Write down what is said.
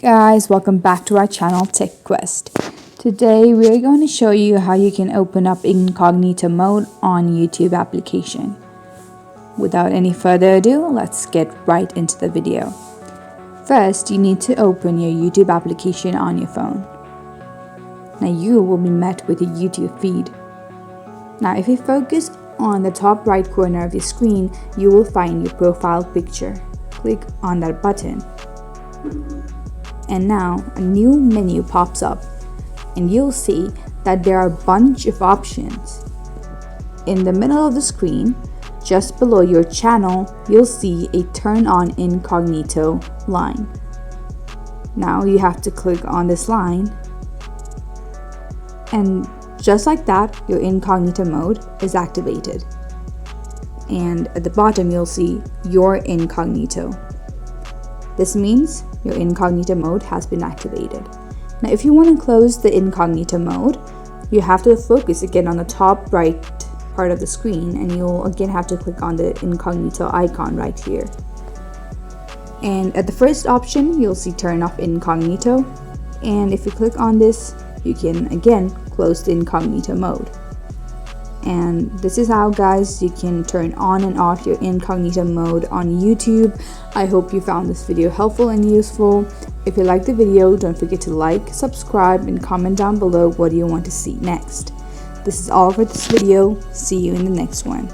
Guys, welcome back to our channel Tech Quest. Today we are going to show you how you can open up Incognito Mode on YouTube application. Without any further ado, let's get right into the video. First, you need to open your YouTube application on your phone. Now you will be met with a YouTube feed. Now if you focus on the top right corner of your screen, you will find your profile picture. Click on that button. And now a new menu pops up and you'll see that there are a bunch of options. In the middle of the screen, just below your channel, you'll see a Turn On Incognito line. Now you have to click on this line, and just like that, your incognito mode is activated. And at the bottom, you'll see your incognito. This means your incognito mode has been activated. Now if you want to close the incognito mode, you have to focus again on the top right part of the screen, and you'll again have to click on the incognito icon right here. And at the first option, you'll see turn off incognito, and if you click on this, you can again close the incognito mode. And this is how, guys, you can turn on and off your incognito mode on YouTube. I hope you found this video helpful and useful. If you liked the video, don't forget to like, subscribe, and comment down below what you want to see next. This is all for this video. See you in the next one.